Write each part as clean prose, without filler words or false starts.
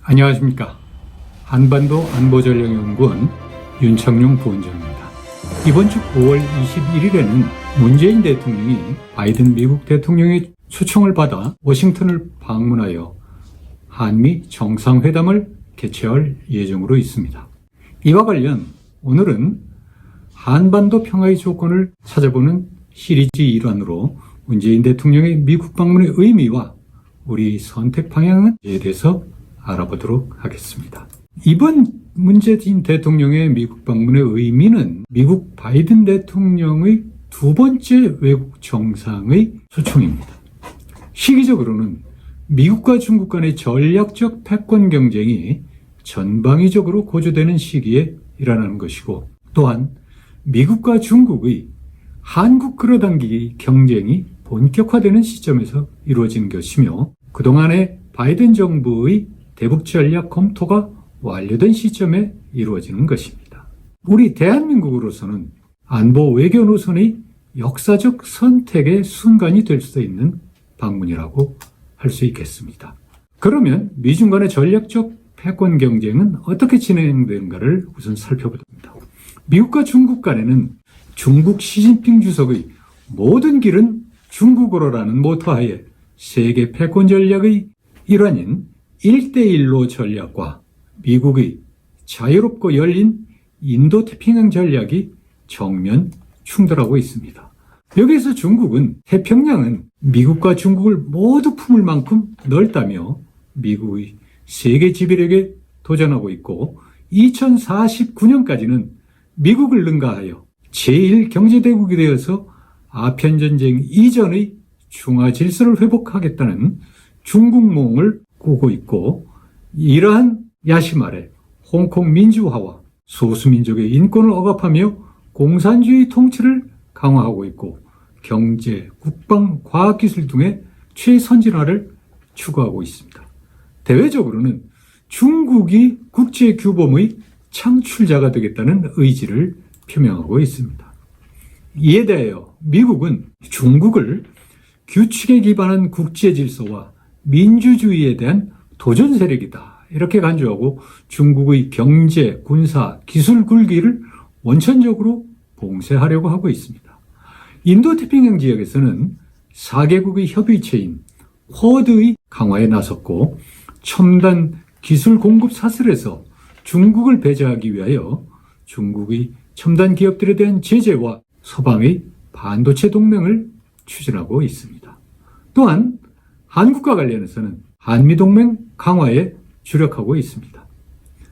안녕하십니까. 한반도 안보전략연구원 윤청룡 부원장입니다. 이번 주 9월 21일에는 문재인 대통령이 바이든 미국 대통령의 초청을 받아 워싱턴을 방문하여 한미 정상회담을 개최할 예정으로 있습니다. 이와 관련 오늘은 한반도 평화의 조건을 찾아보는 시리즈 일환으로 문재인 대통령의 미국 방문의 의미와 우리 선택 방향에 대해서 알아보도록 하겠습니다. 이번 문재인 대통령의 미국 방문의 의미는 미국 바이든 대통령의 두 번째 외국 정상의 초청입니다. 시기적으로는 미국과 중국 간의 전략적 패권 경쟁이 전방위적으로 고조되는 시기에 일어나는 것이고, 또한 미국과 중국의 한국 끌어당기기 경쟁이 본격화되는 시점에서 이루어진 것이며, 그동안의 바이든 정부의 대북 전략 검토가 완료된 시점에 이루어지는 것입니다. 우리 대한민국으로서는 안보 외교 노선의 역사적 선택의 순간이 될 수 있는 방문이라고 할 수 있겠습니다. 그러면 미중 간의 전략적 패권 경쟁은 어떻게 진행되는가를 우선 살펴보겠습니다. 미국과 중국 간에는 중국 시진핑 주석의 모든 길은 중국으로라는 모토하에 세계 패권 전략의 일환인 1대1로 전략과 미국의 자유롭고 열린 인도태평양 전략이 정면 충돌하고 있습니다. 여기서 중국은 태평양은 미국과 중국을 모두 품을 만큼 넓다며 미국의 세계 지배력에 도전하고 있고, 2049년까지는 미국을 능가하여 제1경제대국이 되어서 아편전쟁 이전의 중화 질서를 회복하겠다는 중국몽을 꾸고 있고, 이러한 야심 아래 홍콩 민주화와 소수민족의 인권을 억압하며 공산주의 통치를 강화하고 있고, 경제, 국방, 과학기술 등의 최선진화를 추구하고 있습니다. 대외적으로는 중국이 국제규범의 창출자가 되겠다는 의지를 표명하고 있습니다. 이에 대하여 미국은 중국을 규칙에 기반한 국제질서와 민주주의에 대한 도전 세력이다, 이렇게 간주하고 중국의 경제, 군사, 기술 굴기를 원천적으로 봉쇄하려고 하고 있습니다. 인도태평양 지역에서는 4개국의 협의체인 쿼드의 강화에 나섰고, 첨단 기술 공급 사슬에서 중국을 배제하기 위하여 중국의 첨단 기업들에 대한 제재와 서방의 반도체 동맹을 추진하고 있습니다. 또한 한국과 관련해서는 한미동맹 강화에 주력하고 있습니다.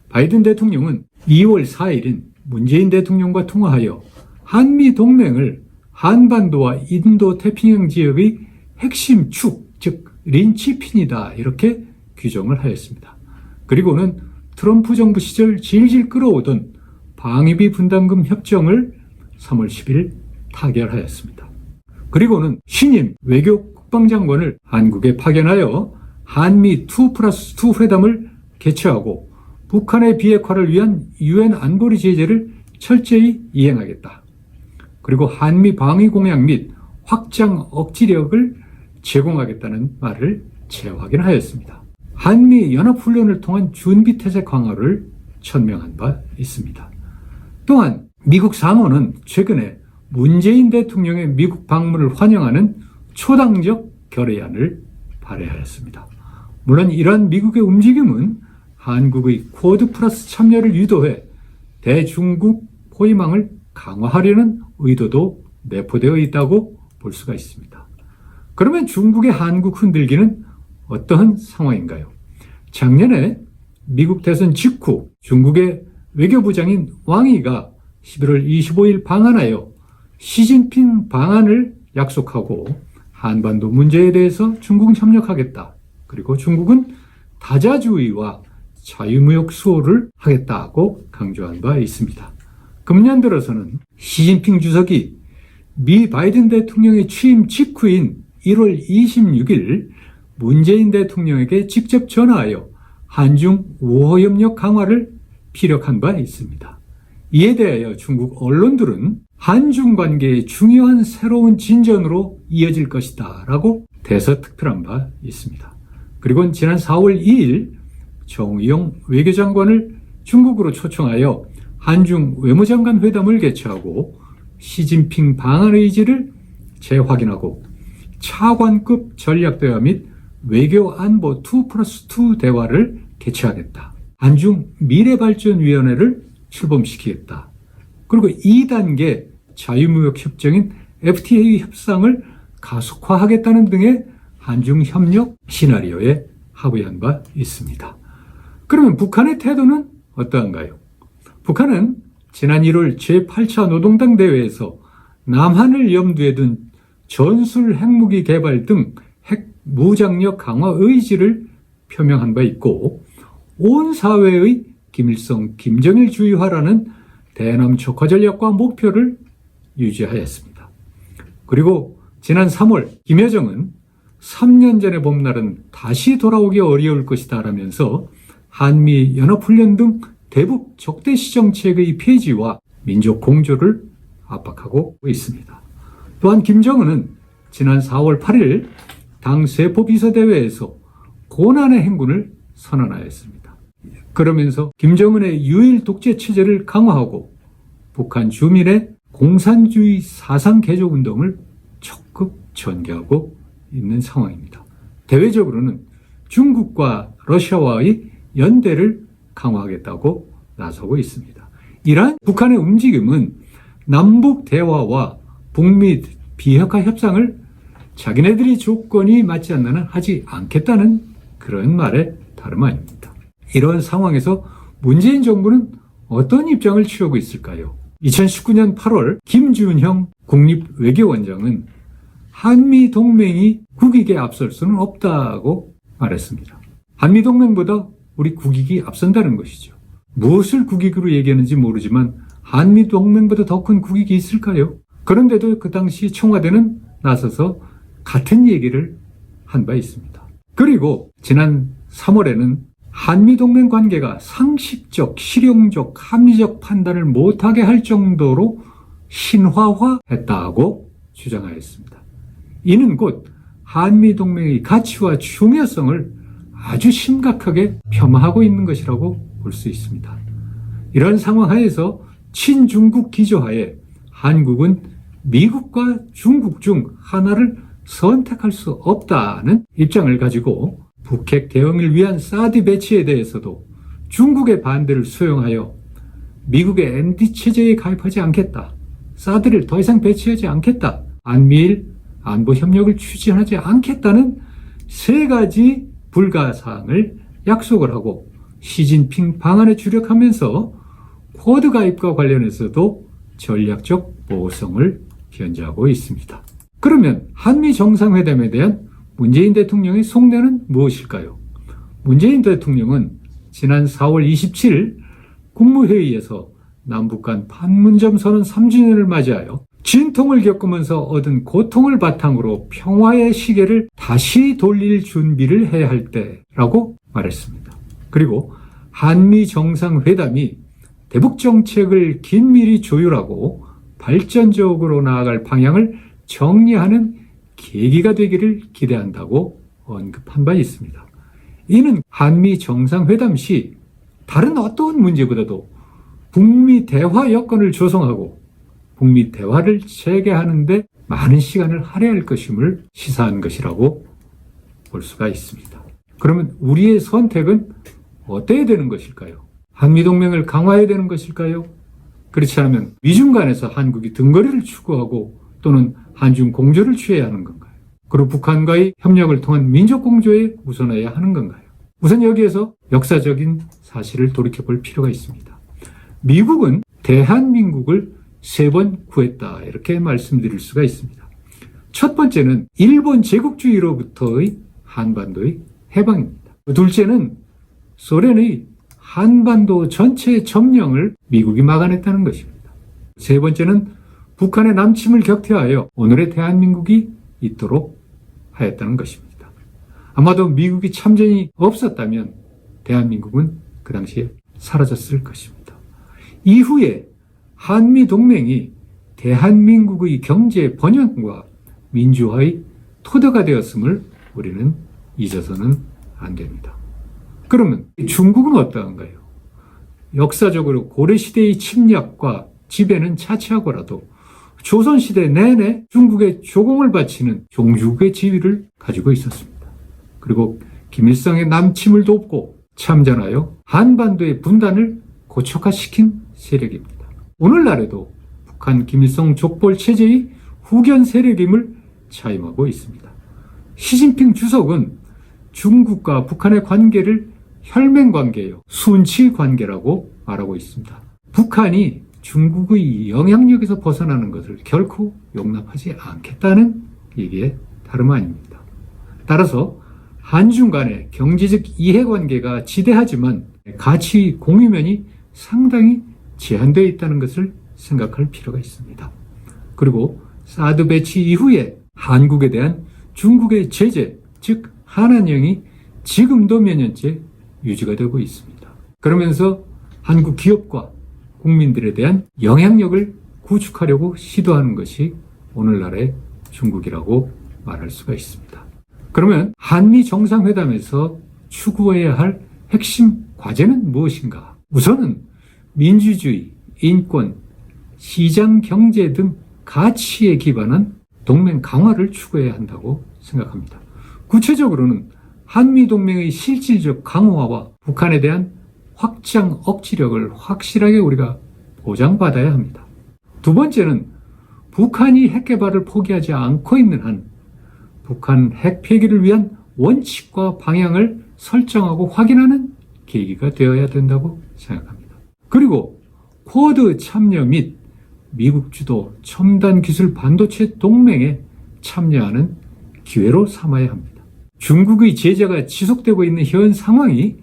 바이든 대통령은 2월 4일인 문재인 대통령과 통화하여 한미동맹을 한반도와 인도태평양 지역의 핵심 축, 즉 린치핀이다, 이렇게 규정을 하였습니다. 그리고는 트럼프 정부 시절 질질 끌어오던 방위비 분담금 협정을 3월 10일 타결하였습니다. 그리고는 신임 외교 국방장관을 한국에 파견하여 한미 2+2 회담을 개최하고 북한의 비핵화를 위한 UN 안보리 제재를 철저히 이행하겠다. 그리고 한미 방위 공약 및 확장 억지력을 제공하겠다는 말을 재확인하였습니다. 한미 연합훈련을 통한 준비태세 강화를 천명한 바 있습니다. 또한 미국 상원은 최근에 문재인 대통령의 미국 방문을 환영하는 초당적 결의안을 발의하였습니다. 물론 이러한 미국의 움직임은 한국의 쿼드 플러스 참여를 유도해 대중국 포위망을 강화하려는 의도도 내포되어 있다고 볼 수가 있습니다. 그러면 중국의 한국 흔들기는 어떠한 상황인가요? 작년에 미국 대선 직후 중국의 외교부장인 왕이가 11월 25일 방한하여 시진핑 방한을 약속하고 한반도 문제에 대해서 중국은 협력하겠다, 그리고 중국은 다자주의와 자유무역 수호를 하겠다고 강조한 바 있습니다. 금년 들어서는 시진핑 주석이 미 바이든 대통령의 취임 직후인 1월 26일 문재인 대통령에게 직접 전화하여 한중 우호협력 강화를 피력한 바 있습니다. 이에 대하여 중국 언론들은 한중 관계의 중요한 새로운 진전으로 이어질 것이다 라고 대서특필한 바 있습니다. 그리고 지난 4월 2일 정의용 외교장관을 중국으로 초청하여 한중 외무장관 회담을 개최하고 시진핑 방한 의지를 재확인하고 차관급 전략대화 및 외교안보 2+2 대화를 개최하겠다. 한중 미래발전위원회를 출범시키겠다. 그리고 2단계 자유무역 협정인 FTA 협상을 가속화하겠다는 등의 한중 협력 시나리오에 합의한 바 있습니다. 그러면 북한의 태도는 어떠한가요? 북한은 지난 1월 제8차 노동당 대회에서 남한을 염두에 둔 전술 핵무기 개발 등 핵 무장력 강화 의지를 표명한 바 있고 온 사회의 김일성, 김정일 주의화라는 대남 촉화 전략과 목표를 유지하였습니다. 그리고 지난 3월 김여정은 3년 전의 봄날은 다시 돌아오기 어려울 것이다 라면서 한미 연합훈련 등 대북 적대시 정책의 폐지와 민족 공조를 압박하고 있습니다. 또한 김정은은 지난 4월 8일 당 세포비서대회에서 고난의 행군을 선언하였습니다. 그러면서 김정은의 유일 독재 체제를 강화하고 북한 주민의 공산주의 사상 개조 운동을 적극 전개하고 있는 상황입니다. 대외적으로는 중국과 러시아와의 연대를 강화하겠다고 나서고 있습니다. 이러한 북한의 움직임은 남북 대화와 북미 비핵화 협상을 자기네들이 조건이 맞지 않는 한 하지 않겠다는 그런 말에 다름 아닙니다. 이런 상황에서 문재인 정부는 어떤 입장을 취하고 있을까요? 2019년 8월 김준형 국립외교원장은 한미동맹이 국익에 앞설 수는 없다고 말했습니다. 한미동맹보다 우리 국익이 앞선다는 것이죠. 무엇을 국익으로 얘기하는지 모르지만 한미동맹보다 더 큰 국익이 있을까요? 그런데도 그 당시 청와대는 나서서 같은 얘기를 한 바 있습니다. 그리고 지난 3월에는 한미동맹 관계가 상식적, 실용적, 합리적 판단을 못하게 할 정도로 신화화했다고 주장하였습니다. 이는 곧 한미동맹의 가치와 중요성을 아주 심각하게 폄하하고 있는 것이라고 볼 수 있습니다. 이런 상황 하에서 친중국 기조하에 한국은 미국과 중국 중 하나를 선택할 수 없다는 입장을 가지고 북핵 대응을 위한 사드 배치에 대해서도 중국의 반대를 수용하여 미국의 MD 체제에 가입하지 않겠다. 사드를 더 이상 배치하지 않겠다. 한미일 안보 협력을 추진하지 않겠다는 세 가지 불가사항을 약속을 하고 시진핑 방안에 주력하면서 쿼드 가입과 관련해서도 전략적 보호성을 견지하고 있습니다. 그러면 한미 정상회담에 대한 문재인 대통령의 속내는 무엇일까요? 문재인 대통령은 지난 4월 27일 국무회의에서 남북 간 판문점 선언 3주년을 맞이하여 진통을 겪으면서 얻은 고통을 바탕으로 평화의 시계를 다시 돌릴 준비를 해야 할 때라고 말했습니다. 그리고 한미 정상회담이 대북 정책을 긴밀히 조율하고 발전적으로 나아갈 방향을 정리하는 계기가 되기를 기대한다고 언급한 바 있습니다. 이는 한미 정상회담 시 다른 어떤 문제보다도 북미 대화 여건을 조성하고 북미 대화를 재개하는 데 많은 시간을 할애할 것임을 시사한 것이라고 볼 수가 있습니다. 그러면 우리의 선택은 어때야 되는 것일까요? 한미동맹을 강화해야 되는 것일까요? 그렇지 않으면 미중 간에서 한국이 등거리를 추구하고 또는 한중 공조를 취해야 하는 건가요? 그리고 북한과의 협력을 통한 민족 공조에 우선해야 하는 건가요? 우선 여기에서 역사적인 사실을 돌이켜볼 필요가 있습니다. 미국은 대한민국을 3번 구했다 이렇게 말씀드릴 수가 있습니다. 첫 번째는 일본 제국주의로부터의 한반도의 해방입니다. 둘째는 소련의 한반도 전체의 점령을 미국이 막아냈다는 것입니다. 세 번째는 북한의 남침을 격퇴하여 오늘의 대한민국이 있도록 하였다는 것입니다. 아마도 미국이 참전이 없었다면 대한민국은 그 당시에 사라졌을 것입니다. 이후에 한미동맹이 대한민국의 경제 번영과 민주화의 토대가 되었음을 우리는 잊어서는 안 됩니다. 그러면 중국은 어떠한가요? 역사적으로 고려시대의 침략과 지배는 차치하고라도 조선시대 내내 중국에 조공을 바치는 종주국의 지위를 가지고 있었습니다. 그리고 김일성의 남침을 돕고 참전하여 한반도의 분단을 고착화시킨 세력입니다. 오늘날에도 북한 김일성 족벌 체제의 후견 세력임을 자임하고 있습니다. 시진핑 주석은 중국과 북한의 관계를 혈맹 관계요, 순치 관계라고 말하고 있습니다. 북한이 중국의 영향력에서 벗어나는 것을 결코 용납하지 않겠다는 얘기에 다름 아닙니다. 따라서 한중 간의 경제적 이해관계가 지대하지만 가치 공유면이 상당히 제한되어 있다는 것을 생각할 필요가 있습니다. 그리고 사드 배치 이후에 한국에 대한 중국의 제재, 즉 한한령이 지금도 몇 년째 유지가 되고 있습니다. 그러면서 한국 기업과 국민들에 대한 영향력을 구축하려고 시도하는 것이 오늘날의 중국이라고 말할 수가 있습니다. 그러면 한미 정상회담에서 추구해야 할 핵심 과제는 무엇인가? 우선은 민주주의, 인권, 시장 경제 등 가치에 기반한 동맹 강화를 추구해야 한다고 생각합니다. 구체적으로는 한미동맹의 실질적 강화와 북한에 대한 확장 억지력을 확실하게 우리가 보장받아야 합니다. 두 번째는 북한이 핵 개발을 포기하지 않고 있는 한 북한 핵 폐기를 위한 원칙과 방향을 설정하고 확인하는 계기가 되어야 된다고 생각합니다. 그리고 쿼드 참여 및 미국 주도 첨단 기술 반도체 동맹에 참여하는 기회로 삼아야 합니다. 중국의 제재가 지속되고 있는 현 상황이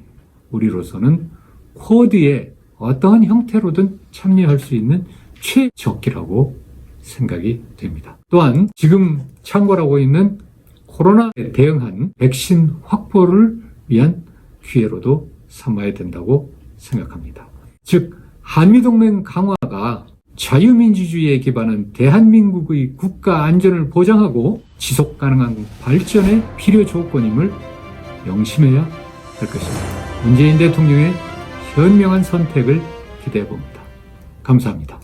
우리로서는 쿼드에 어떠한 형태로든 참여할 수 있는 최적기라고 생각이 됩니다. 또한 지금 창궐하고 있는 코로나에 대응한 백신 확보를 위한 기회로도 삼아야 된다고 생각합니다. 즉 한미동맹 강화가 자유민주주의에 기반한 대한민국의 국가 안전을 보장하고 지속 가능한 발전의 필요 조건임을 명심해야 할 것입니다. 문재인 대통령의 현명한 선택을 기대해 봅니다. 감사합니다.